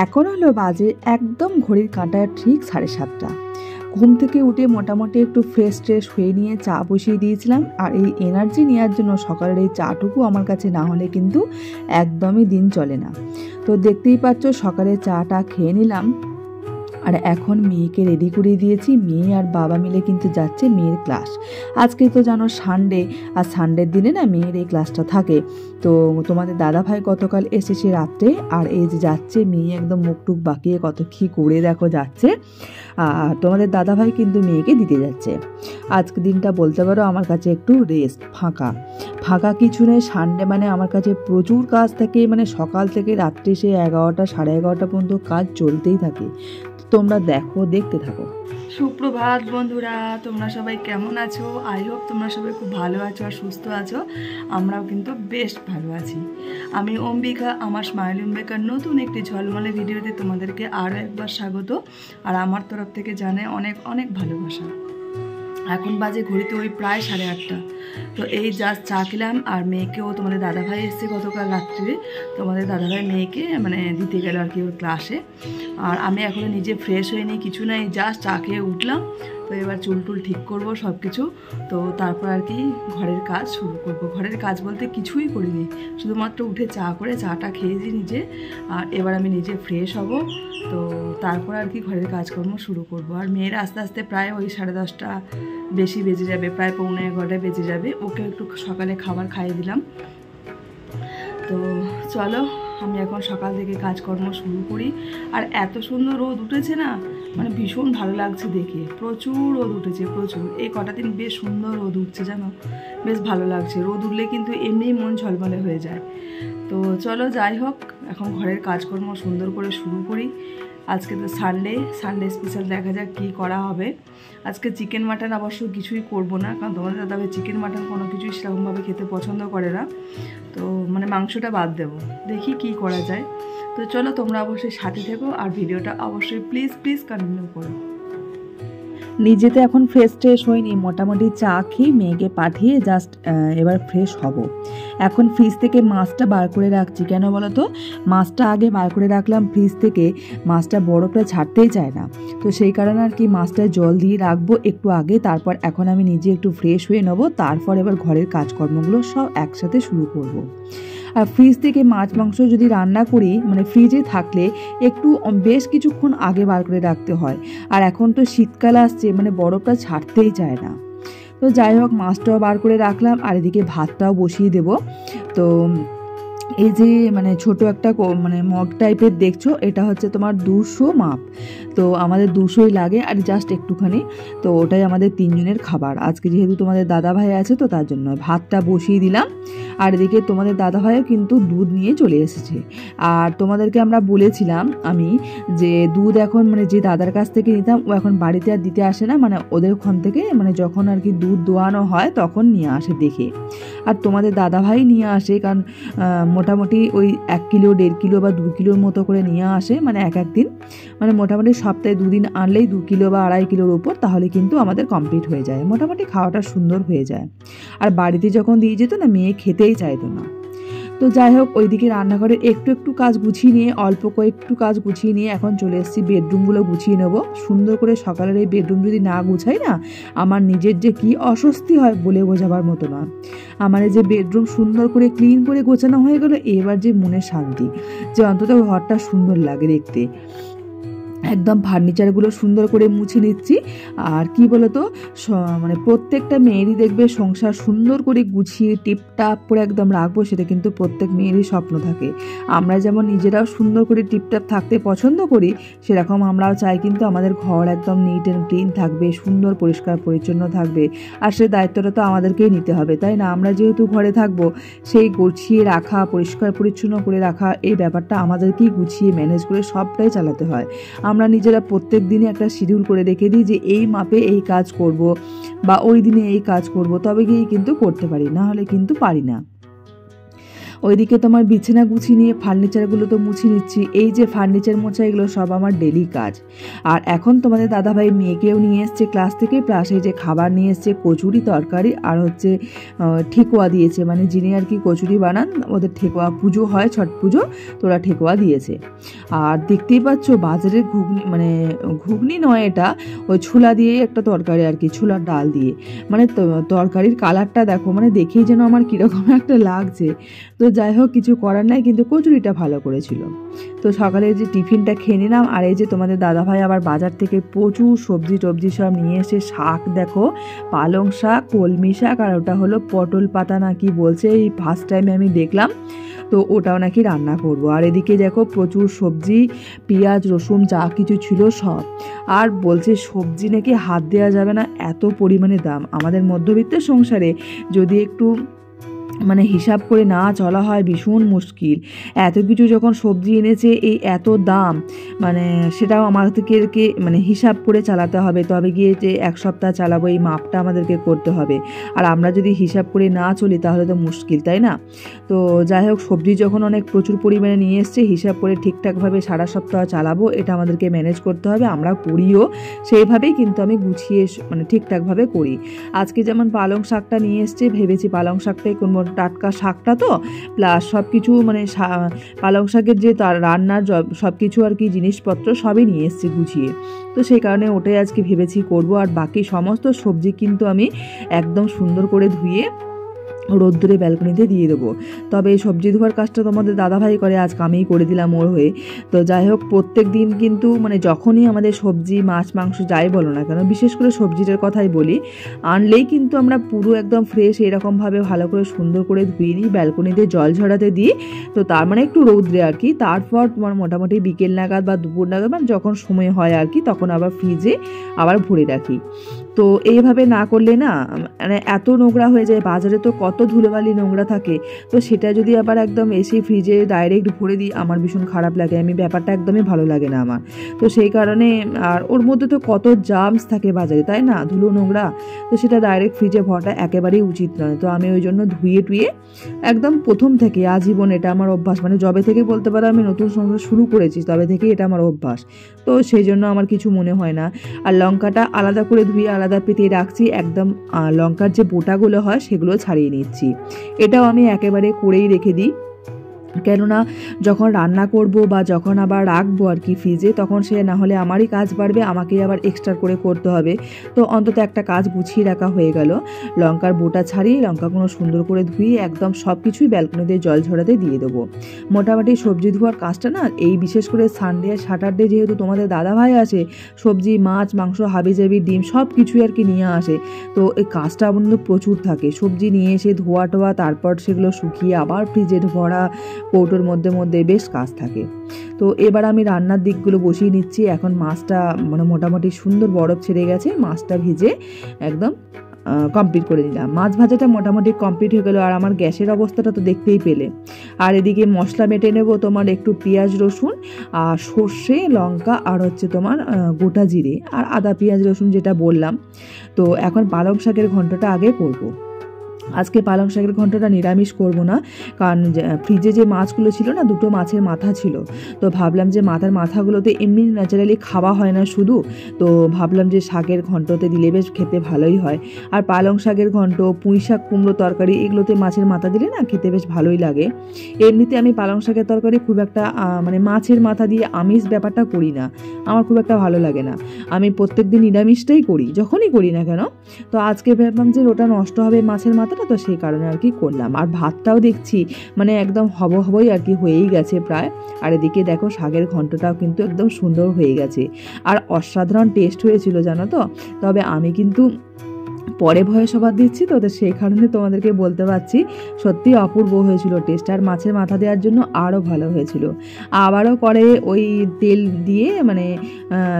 এখন হলো বাজে একদম ঘড়ির কাঁটায় ঠিক 7:30। ঘুম থেকে উঠে মোটামুটি একটু ফ্রেশ ট্রেশ হয়ে নিয়ে চা বসিয়ে দিয়েছিলাম। আর এই এনার্জি নেওয়ার জন্য সকালের এই চাটুকু আমার কাছে না হলে কিন্তু একদমই দিন চলে না। তো দেখতেই পাচ্ছ সকালে চাটা খেয়ে নিলাম। আর এখন মেয়েকে রেডি করে দিয়েছি। মেয়ে আর বাবা মিলে কিন্তু যাচ্ছে মেয়ের ক্লাস। আজকে তো জানো সানডে, আর সানডের দিনে না মেয়ের এই ক্লাসটা থাকে। তো তোমাদের দাদাভাই গতকাল এসেছে রাত্রে, আর এই যে যাচ্ছে মেয়ে একদম মুখটুক বাঁকিয়ে কত কী করে দেখো যাচ্ছে। আর তোমাদের দাদাভাই কিন্তু মেয়েকে দিতে যাচ্ছে। আজকে দিনটা বলতে পারো আমার কাছে একটু রেস্ট, ফাঁকা ফাঁকা কিছু নেই। সানডে মানে আমার কাছে প্রচুর কাজ থাকে, মানে সকাল থেকে রাত্রে সে 11টা 11:30 পর্যন্ত কাজ চলতেই থাকে। তোমরা দেখতে থাকো। সুপ্রভাত বন্ধুরা, তোমরা সবাই কেমন আছো? আই হোপ তোমরা সবাই খুব ভালো আছো আর সুস্থ আছো। আমরাও কিন্তু বেশ ভালো আছি। আমি অম্বিকা, আমার স্মাইল অম্বিকার নতুন একটি ঝলমলে ভিডিওতে তোমাদেরকে আরও একবার স্বাগত। আর আমার তরফ থেকে জানে অনেক অনেক ভালোবাসা। এখন বাজে ঘড়িতে ওই প্রায় 8:30। তো এই জাস্ট চা খেলাম। আর মেয়েকেও তোমাদের দাদাভাই এসছে গতকাল রাত্রে। তোমাদের দাদাভাই মেয়েকে মানে দিতে গেল আর কি ওর ক্লাসে। আর আমি এখনও নিজে ফ্রেশ হইনি, কিছু নাই, জাস্ট চা খেয়ে উঠলাম। তো এবার চুল টুল ঠিক করবো সব কিছু। তো তারপর আর কি ঘরের কাজ শুরু করব। ঘরের কাজ বলতে কিছুই করিনি, শুধুমাত্র উঠে চা করে চাটা খেয়েছি নিজে। আর এবার আমি নিজে ফ্রেশ হব। তো তারপর আর কি ঘরের কাজকর্ম শুরু করব। আর মেয়ের আস্তে আস্তে প্রায় ওই 10:30 বেশি বেজে যাবে, প্রায় 11:45 বেজে যাবে। ওকে একটু সকালে খাবার খাইয়ে দিলাম। তো চলো আমি এখন সকাল থেকে কাজকর্ম শুরু করি। আর এত সুন্দর রোদ উঠেছে না, মানে ভীষণ ভালো লাগছে দেখে। প্রচুর রোদ উঠেছে, প্রচুর। এই কটা দিন বেশ সুন্দর রোদ উঠছে জানো, বেশ ভালো লাগছে। রোদ উঠলে কিন্তু এমনিই মন ঝলমলে হয়ে যায়। তো চলো যাই হোক, এখন ঘরের কাজকর্ম সুন্দর করে শুরু করি। আজকে তো সানডে স্পেশাল দেখা যাক কী করা হবে। আজকে চিকেন মাটন অবশ্য কিছুই করব না, কারণ তোমাদের দাদাভাই চিকেন মাটন কোনো কিছুই সেরকমভাবে খেতে পছন্দ করে না। তো মানে মাংসটা বাদ দেবো, দেখি কি করা যায়। তো চলো তোমরা অবশ্যই সাথে থেকো আর ভিডিওটা অবশ্যই প্লিজ কন্টিনিউ করো। নিজে তো এখন ফ্রেশ ট্রেশ হয়নি, মোটামুটি চা খেয়ে মেয়েকে পাঠিয়ে জাস্ট এবার ফ্রেশ হব। এখন ফ্রিজ থেকে মাছটা বার করে রাখছি। কেন বলো তো, মাছটা আগে বার করে রাখলাম ফ্রিজ থেকে, মাছটা বরফটা ছাড়তেই চায় না। তো সেই কারণে আর কি মাছটা জল দিয়ে রাখবো একটু আগে। তারপর এখন আমি নিজে একটু ফ্রেশ হয়ে নেবো, তারপর এবার ঘরের কাজকর্মগুলো সব একসাথে শুরু করব। আর ফ্রিজ থেকে মাছ মাংস যদি রান্না করি, মানে ফ্রিজে থাকলে একটু বেশ কিছুক্ষণ আগে বার করে রাখতে হয়। আর এখন তো শীতকাল আসছে, মানে বরফটা ছাড়তেই চায় না। তো যাই হোক, মাছটাও বার করে রাখলাম আর এদিকে ভাতটাও বসিয়ে দেব। তো এই যে মানে ছোট একটা মানে মগ টাইপের দেখছো, এটা হচ্ছে তোমার 200 মাপ। তো আমাদের 200ই লাগে আর জাস্ট একটুখানি। তো ওটাই আমাদের 3 জনের খাবার আজকে, যেহেতু তোমাদের দাদাভাই আছে তো তার জন্য ভাতটা বসিয়ে দিলাম। আর এদিকে তোমাদের দাদাভাইও কিন্তু দুধ নিয়ে চলে এসেছে। আর তোমাদেরকে আমরা বলেছিলাম আমি যে দুধ এখন মানে যে দাদার কাছ থেকে নিতাম, ও এখন বাড়িতে আর দিতে আসে না, মানে ওদের ওখান থেকে মানে যখন আর কি দুধ দোয়ানো হয় তখন নিয়ে আসে দেখে। আর তোমাদের দাদাভাই নিয়ে আসে, কারণ মোটামুটি ওই 1 কিলো 1.5 কিলো বা 2 কিলোর মতো করে নিয়ে আসে, মানে এক দিন, মানে মোটামুটি সপ্তাহে 2 দিন আনলেই 2 কিলো বা 2.5 কিলোর উপর, তাহলে কিন্তু আমাদের কমপ্লিট হয়ে যায়, মোটামুটি খাওয়াটা সুন্দর হয়ে যায়। আর বাড়িতে যখন দিয়ে যেত না, মেয়ে খেতেই চাইতো না। তো যাই হোক, ওইদিকে রান্নাঘরে একটু কাজ গুছিয়ে নিয়ে, অল্প কয়েকটু কাজ গুছিয়ে নিয়ে এখন চলে এসেছি বেডরুমগুলো গুছিয়ে নেবো সুন্দর করে। সকালের এই বেডরুম যদি না গুছাই না, আমার নিজের যে কি অস্বস্তি হয় বলে বোঝাবার মতো না। আমার এই যে বেডরুম সুন্দর করে ক্লিন করে গোছানো হয়ে গেল, এবার যে মনে শান্তি, যে অন্তত ঘরটা সুন্দর লাগে দেখতে। একদম ফার্নিচারগুলো সুন্দর করে মুছে নিচ্ছি। আর কি বলতো, মানে প্রত্যেকটা মেয়েরই দেখবে সংসার সুন্দর করে গুছিয়ে টিপটাপ করে একদম রাখবো, সেটা কিন্তু প্রত্যেক মেয়েরই স্বপ্ন থাকে। আমরা যেমন নিজেরাও সুন্দর করে টিপটাপ থাকতে পছন্দ করি, সেরকম আমরাও চাই কিন্তু আমাদের ঘর একদম নিট অ্যান্ড ক্লিন থাকবে, সুন্দর পরিষ্কার পরিচ্ছন্ন থাকবে। আর সে দায়িত্বটা তো আমাদেরকেই নিতে হবে, তাই না? আমরা যেহেতু ঘরে থাকবো, সেই গুছিয়ে রাখা, পরিষ্কার পরিচ্ছন্ন করে রাখা, এই ব্যাপারটা আমাদেরকেই গুছিয়ে ম্যানেজ করে সবটাই চালাতে হয়। আমরা নিজেরা প্রত্যেক দিনে একটা শিডিউল করে রেখে দিই যে এই মাপে এই কাজ করব বা ওই দিনে এই কাজ করব, তবে গিয়েই কিন্তু করতে পারি, না হলে কিন্তু পারি না। ওইদিকে তোমার বিছানা গুছিয়ে নিয়ে ফার্নিচারগুলো তো মুছে নিচ্ছি। এই যে ফার্নিচার মোছা এগুলো সব আমার ডেলি কাজ। আর এখন তোমাদের দাদাভাই মেয়েকেও নিয়ে এসছে ক্লাস থেকে, প্লাস এই যে খাবার নিয়ে এসছে কচুরি তরকারি আর হচ্ছে ঠেকুয়া দিয়েছে, মানে যিনি আর কি কচুরি বানান ওদের ঠেকুয়া পুজো হয়, ছট পুজো, তো ওরা ঠেকুয়া দিয়েছে। আর দেখতেই পাচ্ছ বাজারের ঘুগনি, মানে ঘুগনি নয় এটা, ওই ছোলা দিয়ে একটা তরকারি আর কি, ছোলার ডাল দিয়ে, মানে তরকারির কালারটা দেখো, মানে দেখেই যেন আমার কীরকম একটা লাগছে। তো যাই হোক কিছু করার নাই, কিন্তু কচুরিটা ভালো করেছিল। তো সকালে যে টিফিনটা খেয়ে নিলাম। আর এই যে তোমাদের দাদাভাই আবার বাজার থেকে প্রচুর সবজি টবজি সব নিয়ে এসে, শাক দেখো, পালং শাক, কলমি শাক, আর ওটা হলো পটল পাতা না কি বলছে, এই ফার্স্ট টাইমে আমি দেখলাম, তো ওটাও নাকি রান্না করব। আর এদিকে দেখো প্রচুর সবজি, পেঁয়াজ রসুন যা কিছু ছিল সব। আর বলছে সবজি নাকি হাত দেওয়া যাবে না, এত পরিমাণে দাম। আমাদের মধ্যবিত্তের সংসারে যদি একটু মানে হিসাব করে না চলা হয় ভীষণ মুশকিল। এত কিছু যখন সবজি এনেছে, এই এত দাম, মানে সেটাও আমাদেরকে মানে হিসাব করে চালাতে হবে। তবে গিয়ে যে এক সপ্তাহ চালাবো এই মাপটা আমাদেরকে করতে হবে। আর আমরা যদি হিসাব করে না চলি তাহলে তো মুশকিল, তাই না? তো যাই হোক সবজি যখন অনেক প্রচুর পরিমাণে নিয়ে এসছে, হিসাব করে ঠিকঠাকভাবে সারা সপ্তাহ চালাবো, এটা আমাদেরকে ম্যানেজ করতে হবে। আমরা করিও সেইভাবেই, কিন্তু আমি গুছিয়ে মানে ঠিকঠাকভাবে করি। আজকে যেমন পালং শাকটা নিয়ে এসছে, ভেবেছি পালং শাকটাই কোন টাটকা শাকটা তো, প্লাস সব কিছু মানে পালং শাকের যে তার রান্নার সব কিছু আর কি জিনিসপত্র সবই নিয়ে এসেছি গুছিয়ে। তো সেই কারণে ওটাই আজকে ভেবেছি করব। আর বাকি সমস্ত সবজি কিন্তু আমি একদম সুন্দর করে ধুয়ে রোদ্দুরে ব্যালকনিতে দিয়ে দেবো। তবে এই সবজি ধোয়ার কাজটা তোমাদের দাদাভাই করে, আজকে আমিই করে দিলাম ওর হয়ে। তো যাই হোক প্রত্যেক দিন কিন্তু মানে যখনই আমাদের সবজি মাছ মাংস যাই বলো না কেন, বিশেষ করে সবজিটার কথাই বলি, আনলেই কিন্তু আমরা পুরো একদম ফ্রেশ এরকমভাবে ভালো করে সুন্দর করে ধুয়ে নিই, ব্যালকনিতে জল ঝরাতে দিই। তো তার মানে একটু রৌদ্রে আর কি, তারপর তোমার মোটামুটি বিকেল নাগাদ বা দুপুর নাগাদ মানে যখন সময় হয় আর কি, তখন আবার ফ্রিজে আবার ভরে রাখি। তো এইভাবে না করলে না মানে এত নোংরা হয়ে যায়, বাজারে তো কত ধুলোবালি নোংরা থাকে। তো সেটা যদি আবার একদম এসে ফ্রিজে ডাইরেক্ট ভরে দিই, আমার ভীষণ খারাপ লাগে, আমি ব্যাপারটা একদমই ভালো লাগে না আমার। তো সেই কারণে, আর ওর মধ্যে তো কত জার্মস থাকে বাজারে, তাই না, ধুলো নোংরা, তো সেটা ডাইরেক্ট ফ্রিজে ভরাটা একেবারেই উচিত নয়। তো আমি ওই জন্য ধুয়ে টুয়ে একদম প্রথম থেকে আজীবন এটা আমার অভ্যাস, মানে যবে থেকে বলতে পারো আমি নতুন সংসার শুরু করেছি তবে থেকে এটা আমার অভ্যাস। তো সেই জন্য আমার কিছু মনে হয় না। আর লঙ্কাটা আলাদা করে ধুয়ে আলাদা পেতে রাখছি, একদম লঙ্কার যে বোটাগুলো হয় সেগুলো ছাড়িয়ে নিচ্ছি। এটাও আমি একেবারে করেই রেখে দিই, কেননা যখন রান্না করব বা যখন আবার রাখবো আর কি ফ্রিজে, তখন সে না হলে আমারই কাজ বাড়বে, আমাকেই আবার এক্সট্রা করে করতে হবে। তো অন্তত একটা কাজ গুছিয়ে রাখা হয়ে গেল। লঙ্কার বোটা ছাড়িয়ে লঙ্কাগুলো সুন্দর করে ধুয়ে একদম সব কিছুই ব্যালকনিতে জল ঝরাতে দিয়ে দেবো। মোটামুটি সবজি ধোয়ার কাজটা না, এই বিশেষ করে সানডে আর স্যাটারডে যেহেতু তোমাদের দাদাভাই আসে, সবজি মাছ মাংস হাবিজাবি ডিম সব কিছুই আর কি নিয়ে আসে, তো এই কাজটা কিন্তু প্রচুর থাকে। সবজি নিয়ে এসে ধোয়া টোয়া, তারপর সেগুলো শুকিয়ে আবার ফ্রিজে ভরা, কৌটোর মধ্যে মধ্যে বেশ কাজ থাকে। তো এবার আমি রান্নার দিকগুলো বসিয়ে নিচ্ছি। এখন মাছটা মানে মোটামুটি সুন্দর বরফ ছেড়ে গেছে, মাছটা ভেজে একদম কমপ্লিট করে দিলাম। মাছ ভাজাটা মোটামুটি কমপ্লিট হয়ে গেল। আর আমার গ্যাসের অবস্থাটা তো দেখতেই পেলে। আর এদিকে মশলা বেটে নেব, তোমার একটু পেঁয়াজ রসুন আর সর্ষে লঙ্কা আর হচ্ছে তোমার গোটা জিরে আর আদা পেঁয়াজ রসুন যেটা বললাম। তো এখন পালং শাকের ঘন্টটা আগে করব। আজকে পালং শাকের ঘন্টটা নিরামিষ করব না, কারণ ফ্রিজে যে মাছগুলো ছিল না, দুটো মাছের মাথা ছিল, তো ভাবলাম যে মাথাগুলোতে এমনি ন্যাচারালি খাওয়া হয় না শুধু, তো ভাবলাম যে শাকের ঘন্টতে দিলে বেশ খেতে ভালোই হয়। আর পালং শাকের ঘন্ট, পুঁই শাক কুমড়ো তরকারি এগুলোতে মাছের মাথা দিলে না খেতে বেশ ভালোই লাগে। এমনিতে আমি পালং শাকের তরকারি খুব একটা মানে মাছের মাথা দিয়ে আমিষ ব্যাপারটা করি না, আমার খুব একটা ভালো লাগে না। আমি প্রত্যেকদিন নিরামিষটাই করি, যখনই করি না কেন। তো আজকে ভাবলাম যে ওটা নষ্ট হবে মাছের মাথাটা, তো সেই কারণে আর কি করলাম। আর ভাতটাও দেখছি মানে একদম হবই আর কি হয়েই গেছে প্রায়। আর এদিকে দেখো শাকের ঘন্টটাও কিন্তু একদম সুন্দর হয়ে গেছে, আর অসাধারণ টেস্ট হয়েছিল জানো তো। তবে আমি কিন্তু পরে ভয়ে সবার দিচ্ছি, তো সেই কারণে তোমাদেরকে বলতে পারছি সত্যি অপূর্ব হয়েছিল টেস্ট। আর মাছের মাথা দেওয়ার জন্য আরও ভালো হয়েছিল। আবারও করে ওই তেল দিয়ে মানে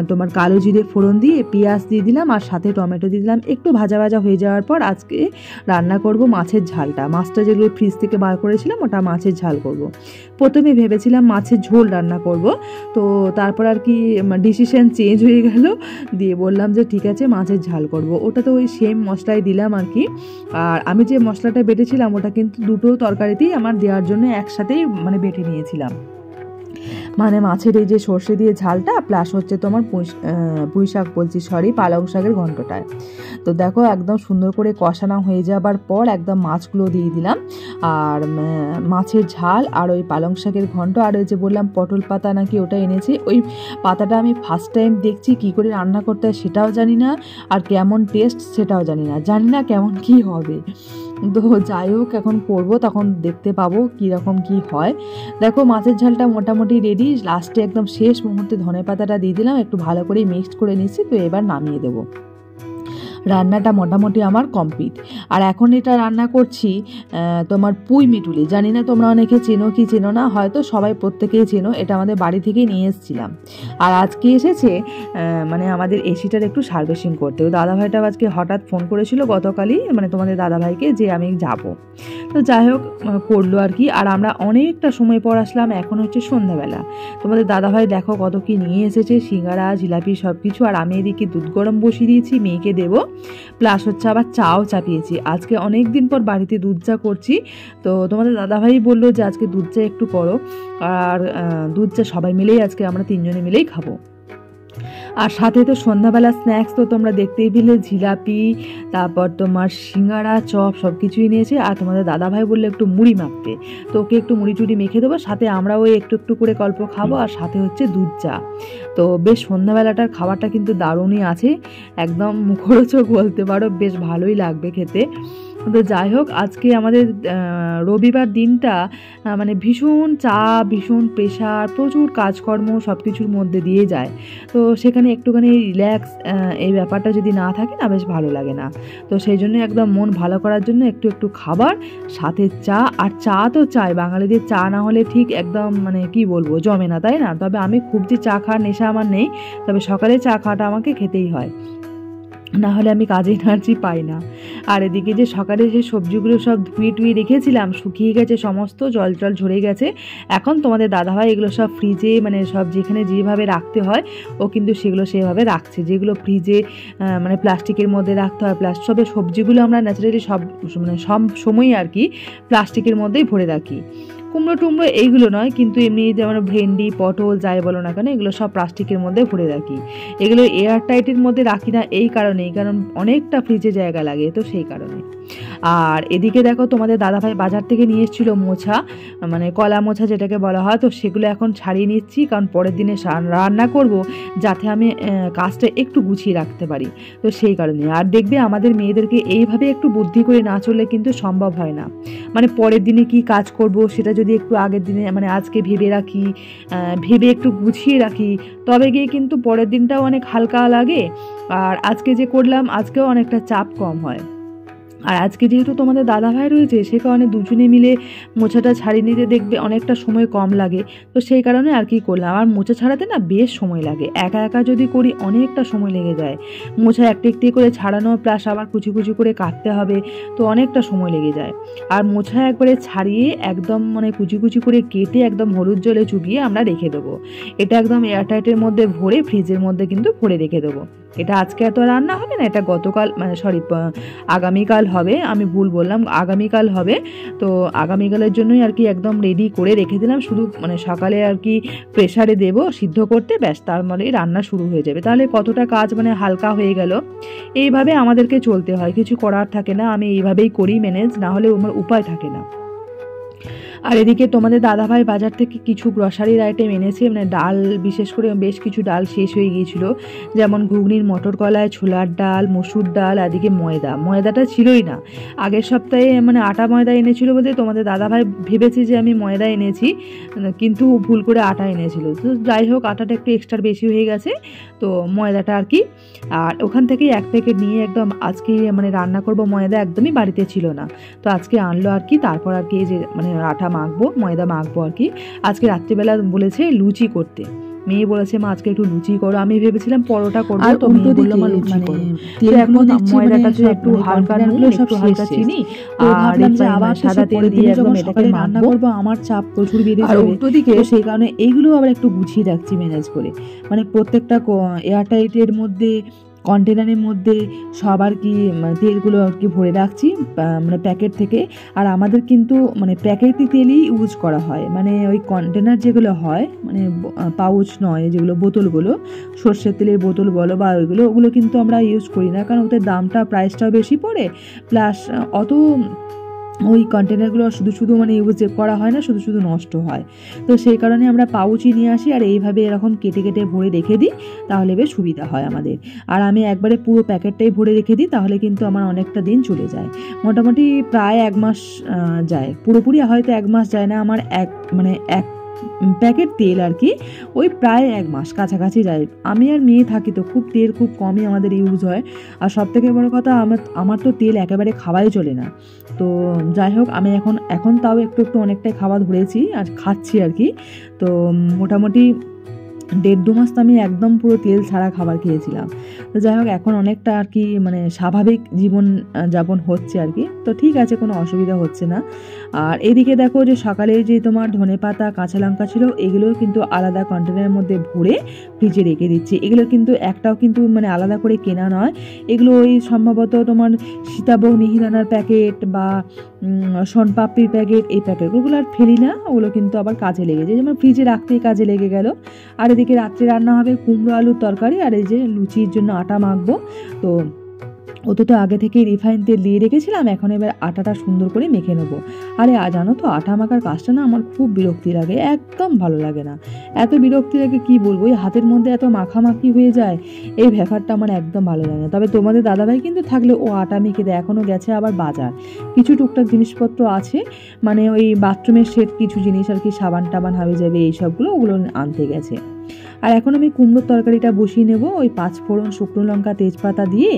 তোমার কালো জিরে ফোড়ন দিয়ে পেঁয়াজ দিয়ে দিলাম, আর সাথে টমেটো দিয়ে দিলাম। একটু ভাজা ভাজা হয়ে যাওয়ার পর আজকে রান্না করব মাছের ঝালটা। মাছটা যেগুলো ফ্রিজ থেকে বার করেছিলাম ওটা মাছের ঝাল করব। প্রথমে ভেবেছিলাম মাছের ঝোল রান্না করব, তো তারপর আর কি ডিসিশন চেঞ্জ হয়ে গেল, দিয়ে বললাম যে ঠিক আছে মাছের ঝাল করব। ওটা তো ওই সেম মশলাই দিলাম আর কি। আর আমি যে মশলাটা বেটেছিলাম ওটা কিন্তু দুটো তরকারিতেই আমার দেওয়ার জন্য একসাথেই মানে বেটে নিয়েছিলাম। মানে মাছের এই যে সর্ষে দিয়ে ঝালটা প্লাস হচ্ছে তোমার পুঁই শাক বলছি সরি পালং শাকের ঘন্টটায়। তো দেখো একদম সুন্দর করে কষানো হয়ে যাবার পর একদম মাছগুলো দিয়ে দিলাম, আর মাছের ঝাল আর ওই পালং শাকের ঘন্ট আর ওই যে বললাম পটল পাতা নাকি ওটা এনেছি, ওই পাতাটা আমি ফার্স্ট টাইম দেখছি কী করে রান্না করতে হয় সেটাও জানি না, আর কেমন টেস্ট সেটাও জানি না কেমন কি হবে। তো যাই হোক এখন করবো তখন দেখতে পাবো কীরকম কি হয়। দেখো মাছের ঝালটা মোটামুটি রেডি, লাস্টে একদম শেষ মুহূর্তে ধনেপাতাটা দিয়ে দিলাম, একটু ভালো করে মিক্সড করে নিচ্ছি। তো এবার নামিয়ে দেবো। রান্নাটা মোটামুটি আমার কমপ্লিট। আর এখন এটা রান্না করছি তোমার পুঁই মিটুলি, জানি না তোমরা অনেকে চেনো কি চেনো না, হয়তো সবাই প্রত্যেকেই চেনো, এটা আমাদের বাড়ি থেকেই নিয়ে এসেছিলাম। আর আজকে এসেছে মানে আমাদের এসিটার একটু সার্ভিসিং করতে। ওই দাদাভাইটা আজকে হঠাৎ ফোন করেছিল গতকালই, মানে তোমাদের দাদাভাইকে, যে আমি যাব। তো যাই হোক করলো আর কি। আর আমরা অনেকটা সময় পর আসলাম, এখন হচ্ছে সন্ধ্যাবেলা। তোমাদের দাদাভাই দেখো কত কি নিয়ে এসেছে, সিঙ্গারা জিলাপি সব কিছু। আর আমি এদিকে দুধ গরম বসিয়ে দিয়েছি, মেয়েকে দেবো, প্লাস হচ্ছে আবার চাও চাপিয়েছি। আজকে অনেক দিন পর বাড়িতে দুধ চা করছি, তো তোমাদের দাদাভাই বললো যে আজকে দুধ চা একটু করো। আর দুধ চা সবাই মিলেই আজকে আমরা 3 জনে মিলেই খাবো। আর সাথে তো সন্ধ্যাবেলা স্ন্যাক্স তো তোমরা দেখতেই পেলে, জিলাপি, তারপর তোমার সিঙ্গারা চপ সব কিছুই নিয়েছে। আর তোমাদের দাদাভাই বললে একটু মুড়ি মাখতে, তো ওকে একটু মুড়ি টুড়ি মেখে দেবো, সাথে আমরাও একটু একটু করে গল্প খাবো, আর সাথে হচ্ছে দুধ চা। তো বেশ সন্ধ্যাবেলাটার খাবারটা কিন্তু দারুণই আছে, একদম মুখরোচক বলতে পারো, বেশ ভালোই লাগবে খেতে। তো যাই হোক আজকে আমাদের রবিবার দিনটা মানে ভীষণ চাপ, ভীষণ প্রেশার, প্রচুর কাজকর্ম সব কিছুর মধ্যে দিয়ে যায়। তো সেখানে একটুখানি রিল্যাক্স এই ব্যাপারটা যদি না থাকে না, বেশ ভালো লাগে না। তো সেই জন্য একদম মন ভালো করার জন্য একটু একটু খাবার, সাথে চা। আর চা তো চাই, বাঙালিদের চা না হলে ঠিক একদম মানে কি বলবো জমে না, তাই না? তবে আমি খুব যে চা খাওয়ার নেশা আমার নেই, তবে সকালে চা খাওয়াটা আমাকে খেতেই হয়, না হলে আমি কাজে এনার্জি পাই না। আর এদিকে যে সকালে যে সবজিগুলো সব ধুয়ে টুয়ে রেখেছিলাম, শুকিয়ে গেছে সমস্ত, জল ঝরে গেছে। এখন তোমাদের দাদাভাই এগুলো সব ফ্রিজে, মানে সব যেখানে যেভাবে রাখতে হয় ও কিন্তু সেগুলো সেভাবে রাখছে। যেগুলো ফ্রিজে মানে প্লাস্টিকের মধ্যে রাখতে হয়, সবে সবজিগুলো আমরা ন্যাচারালি সব মানে সব সময়ই আর কি প্লাস্টিকের মধ্যেই ভরে রাখি। কুমড়ো টুমড়ো এইগুলো নয়, কিন্তু এমনি যেমন ভেন্ডি পটল যাই বলো না কেন, এগুলো সব প্লাস্টিকের মধ্যে ভরে রাখি। এগুলো এয়ার টাইটের মধ্যে রাখি না এই কারণেই, কারণ অনেকটা ফ্রিজে জায়গা লাগে, তো সেই কারণে। আর এদিকে দেখো তোমাদের দাদাভাই বাজার থেকে নিয়ে এসেছিল মোছা, মানে কলা মোছা যেটাকে বলা হয়, তো সেগুলো এখন ছাড়িয়ে নিচ্ছি, কারণ পরের দিনে রান্না করব, যাতে আমি কাজটা একটু গুছিয়ে রাখতে পারি, তো সেই কারণে। আর দেখবে আমাদের মেয়েদেরকে এইভাবে একটু বুদ্ধি করে না চললে কিন্তু সম্ভব হয় না। মানে পরের দিনে কি কাজ করব সেটা যদি একটু আগের দিনে মানে আজকে ভেবে রাখি, ভেবে একটু গুছিয়ে রাখি, তবে গিয়ে কিন্তু পরের দিনটাও অনেক হালকা লাগে। আর আজকে যে করলাম আজকেও অনেকটা চাপ কম হয়। আর আজকে যেহেতু তোমাদের দাদাভাই রয়েছে, সে কারণে দুজনে মিলে মোছাটা ছাড়িয়ে নিতে দেখবে অনেকটা সময় কম লাগে, তো সেই কারণে আর কি করলাম। আর মোছা ছাড়াতে না বেশ সময় লাগে, একা একা যদি করি অনেকটা সময় লেগে যায়। মোছা একটি একটি করে ছাড়ানো প্লাস আবার কুচি কুচি করে কাটতে হবে, তো অনেকটা সময় লেগে যায়। আর মোছা একবারে ছাড়িয়ে একদম মানে কুচি কুচি করে কেটে একদম হলুদ জলে চুবিয়ে আমরা রেখে দেবো। এটা একদম এয়ারটাইটের মধ্যে ভরে ফ্রিজের মধ্যে কিন্তু ভরে রেখে দেবো। এটা আজকে এত রান্না হবে না, এটা গতকাল মানে আগামীকাল হবে, আমি ভুল বললাম, আগামীকাল হবে। তো আগামীকালের জন্যই আর কি একদম রেডি করে রেখে দিলাম, শুধু মানে সকালে আর কি প্রেসারে দেবো সিদ্ধ করতে, ব্যাস তার মানে রান্না শুরু হয়ে যাবে। তাহলে কতটা কাজ মানে হালকা হয়ে গেল। এইভাবে আমাদেরকে চলতে হয়, কিছু করার থাকে না, আমি এইভাবেই করি ম্যানেজ, না হলে আমার উপায় থাকে না। আর এদিকে তোমাদের দাদাভাই বাজার থেকে কিছু গ্রসারির আইটেম এনেছে, মানে ডাল, বিশেষ করে বেশ কিছু ডাল শেষ হয়ে গিয়েছিল, যেমন ঘুগনির মটর কলাই, ছোলার ডাল, মসুর ডাল, এদিকে ময়দাটা ছিলই না। আগের সপ্তাহে মানে আটা ময়দা এনেছিল বলতে তোমাদের দাদাভাই ভেবেছে যে আমি ময়দা এনেছি, কিন্তু ভুল করে আটা এনেছিল। তো যাই হোক আটাটা একটু এক্সট্রা বেশি হয়ে গেছে, তো ময়দাটা আর কি। আর ওখান থেকে এক প্যাকেট নিয়ে একদম আজকে মানে রান্না করব, ময়দা একদমই বাড়িতে ছিল না, তো আজকে আনলো আর কি। তারপর আর কি যে মানে আটা মাখবো, ময়দা মাখবো আর কি। আজকে রাত্রিবেলা বলেছে লুচি করতে, মেয়ে বলেছে মা আজকে একটু লুচি করো, আমি ভেবেছিলাম পরোটা করবো, তো মেয়ে বললো মা লুচি করো। এখন ময়দাটা একটু হালকা নুন, একটু হালকা চিনি আর আবার সাদা তেল দিয়ে একদম এটাকে রান্না করবো, আমার চাপ প্রচুর বেড়ে যাবে। উল্টো দিকে সেই কারণে এইগুলো আবার একটু গুছিয়ে রাখছি ম্যানেজ করে, মানে প্রত্যেকটা এয়ারটাইটের মধ্যে কন্টেনারের মধ্যে সব আর কি তেলগুলো আর কি ভরে রাখছি মানে প্যাকেট থেকে। আর আমাদের কিন্তু মানে প্যাকেটই তেলই ইউজ করা হয়, মানে ওই কন্টেনার যেগুলো হয় মানে পাউচ নয়, যেগুলো বোতলগুলো সর্ষের তেলের বোতল বলো বা ওগুলো কিন্তু আমরা ইউজ করি না, কারণ ওদের দামটা প্রাইসটাও বেশি পড়ে, প্লাস অত ওই কন্টেনারগুলো শুধু মানে ইউজ করা হয় না, শুধু নষ্ট হয়। তো সেই কারণে আমরা পাউচই নিয়ে আসি আর এইভাবে এরকম কেটে কেটে ভরে রেখে দিই, তাহলে বেশ সুবিধা হয় আমাদের। আর আমি একবারে পুরো প্যাকেটটাই ভরে রেখে দিই, তাহলে কিন্তু আমার অনেকটা দিন চলে যায়, মোটামুটি প্রায় 1 মাস যায়। পুরোপুরি হয়তো 1 মাস যায় না, আমার এক প্যাকেট তেল আর কি ওই প্রায় 1 মাস কাছাকাছি যায়। আমি আর মেয়ে থাকি তো খুব তেল খুব কমই আমাদের ইউজ হয়। আর সবথেকে বড় কথা আমার তো তেল একেবারে খাওয়াই চলে না। তো যাই হোক, আমি এখন তাও একটু অনেকটাই খাওয়া ধরেছি আর খাচ্ছি আর কি। তো মোটামুটি 1.5-2 মাস তো আমি একদম পুরো তেল ছাড়া খাবার খেয়েছিলাম। তো যাই হোক, এখন অনেকটা আর কি মানে স্বাভাবিক জীবন যাপন হচ্ছে আর কি। তো ঠিক আছে, কোনো অসুবিধা হচ্ছে না। আর এদিকে দেখো যে সকালে যে তোমার ধনেপাতা কাঁচা লঙ্কা ছিল, এগুলো কিন্তু আলাদা কন্টেনারের মধ্যে ভরে ফ্রিজে রেখে দিচ্ছি। এগুলো কিন্তু একটাও কিন্তু মানে আলাদা করে কেনা নয়, এগুলো ওই সম্ভবত তোমার সীতাভোগ মিহিদানার প্যাকেট বা শনপাপড়ির প্যাকেট, এই প্যাকেটগুলো আর ফেলি না, ওগুলো কিন্তু আবার কাজে লেগে যায়, যেমন ফ্রিজে রাখতেই কাজে লেগে গেল। আর এদিকে রাত্রে রান্না হবে কুমড়ো আলুর তরকারি, আর এই যে লুচির জন্য আটা মাখবো। তো ওতে তো আগে থেকে রিফাইন তেল দিয়ে রেখেছিলাম, এখন এবার আটাটা সুন্দর করে মেখে নেবো। আরে জানো তো, আটা মাখার কাজটা না আমার খুব বিরক্তি লাগে, একদম ভালো লাগে না, এত বিরক্তি লাগে কি বলবো, ওই হাতের মধ্যে এত মাখামাখি হয়ে যায়, এই ব্যাপারটা আমার একদম ভালো লাগে না। তবে তোমাদের দাদাভাই কিন্তু থাকলে ও আটা মেখে দেয়, এখনও গেছে আবার বাজার, কিছু টুকটাক জিনিসপত্র আছে, মানে ওই বাথরুমের সেট কিছু জিনিস আর কি, সাবান টাবান হাবে যাবে এইসবগুলো, ওগুলো আনতে গেছে। আর এখন আমি কুমড়োর তরকারিটা বসিয়ে নেব, ওই 5 ফোড়ন শুকনো লঙ্কা তেজপাতা দিয়ে।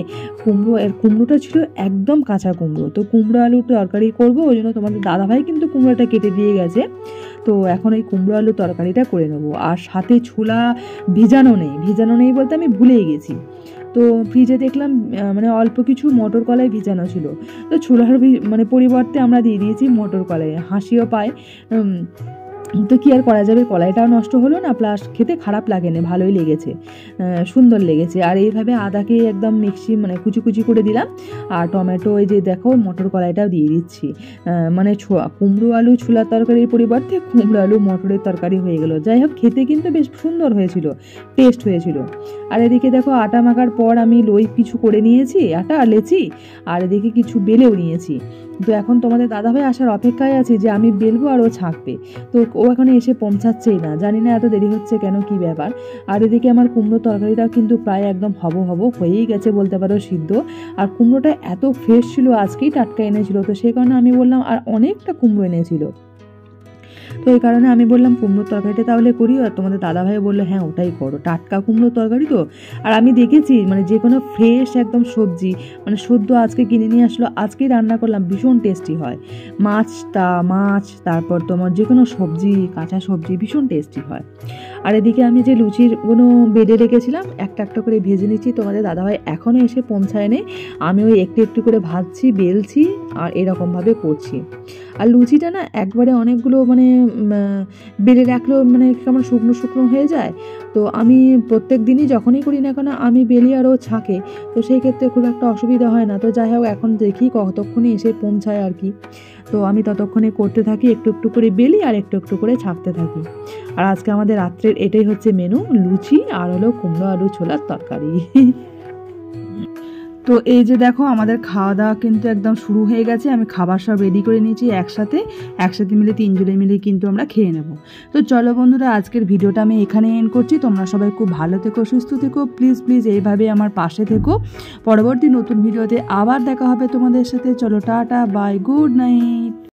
কুমড়োটা ছিল একদম কাঁচা কুমড়ো, তো কুমড়ো আলুর তরকারি করবো, ওই জন্য তোমাদের দাদাভাই কিন্তু কুমড়োটা কেটে দিয়ে গেছে। তো এখন এই কুমড়ো আলুর তরকারিটা করে নেবো। আর সাথে ছোলা ভিজানো নেই বলতে আমি ভুলেই গেছি। তো ফ্রিজে দেখলাম মানে অল্প কিছু মটর কলাই ভিজানো ছিল, তো ছোলার মানে পরিবর্তে আমরা দিয়ে দিয়েছি মটর কলাই। হাসিও পায়, তো কী আর করা যাবে, কলাইটাও নষ্ট হলো না, প্লাস খেতে খারাপ লাগেনি, ভালোই লেগেছে, সুন্দর লেগেছে। আর এইভাবে আদাকে একদম মিক্সি মানে কুচি করে দিলাম, আর টমেটো এই যে দেখো মটর কলাইটাও দিয়ে দিচ্ছি। মানে কুমড়ো আলু ছোলার তরকারির পরিবর্তে কুমড়ো আলু মটরের তরকারি হয়ে গেল। যাই হোক, খেতে কিন্তু বেশ সুন্দর হয়েছিল, টেস্ট হয়েছিল। আর এদিকে দেখো আটা মাখার পর আমি কিছু করে নিয়েছি আটা লেচি, আর এদিকে কিছু বেলেও নিয়েছি। তো এখন তোমাদের দাদাভাই আসার অপেক্ষায় আছে যে আমি বেলবো আর ও ছাঁকবে। তো ও এখানে এসে পৌঁছাচ্ছেই না, জানি না এত দেরি হচ্ছে কেন, কি ব্যাপার। আর এদিকে আমার কুমড়ো তরকারিটা কিন্তু প্রায় একদম হব হয়েই গেছে বলতে পারো, সিদ্ধ। আর কুমড়োটা এত ফ্রেশ ছিল, আজকেই টাটকা এনেছিল, তো সেই কারণে আমি বললাম, আর অনেকটা কুমড়ো এনেছিল, তো এই কারণে আমি বললাম কুমড়োর তরকারিটা তাহলে করি। আর তোমাদের দাদাভাই বললো হ্যাঁ ওটাই করো, টাটকা কুমড়োর তরকারি তো। আর আমি দেখেছি মানে যে কোনো ফ্রেশ একদম সবজি মানে সদ্য আজকে কিনে নিয়ে আসলো, আজকেই রান্না করলাম, ভীষণ টেস্টি হয়। মাছ তারপর তোমার যে কোনো সবজি, কাঁচা সবজি ভীষণ টেস্টি হয়। আর এদিকে আমি যে লুচিরগুলো বেড়ে রেখেছিলাম একটা করে ভেজে নিচ্ছি। তোমাদের দাদাভাই এখনও এসে পৌঁছায়নি, আমি ওই একটু করে ভাজছি, বেলছি আর এরকমভাবে করছি। আর লুচিটা না একবারে অনেকগুলো মানে বেড়ে রাখলেও মানে কেমন শুকনো হয়ে যায়। তো আমি প্রত্যেক দিনই যখনই করি না কেন আমি বেলি আর ও ছাঁকে, তো সেই ক্ষেত্রে খুব একটা অসুবিধা হয় না। তো যাই হোক, এখন দেখি কতক্ষণে এসে পৌঁছায় আর কি। তো আমি ততক্ষণে করতে থাকি, একটু করে বেলি আর একটু করে ছাঁকতে থাকি। আর আজকে আমাদের রাত্রের এটাই হচ্ছে মেনু, লুচি আর হলো কুমড়ো আলু ছোলার তরকারি। তো এই যে দেখো আমাদের খাওয়া দাওয়া কিন্তু একদম শুরু হয়ে গেছে, আমি খাবার সব রেডি করে নিয়েছি একসাথে মিলে 3 জনে মিলে কিন্তু আমরা খেয়ে নেব। তো চলো বন্ধুরা, আজকের ভিডিওটা আমি এখানে এন্ড করছি। তোমরা সবাই খুব ভালো থেকো, সুস্থ থেকো, প্লিজ এইভাবে আমার পাশে থেকো। পরবর্তী নতুন ভিডিওতে আবার দেখা হবে তোমাদের সাথে। চলো টাটা, বাই, গুড নাইট।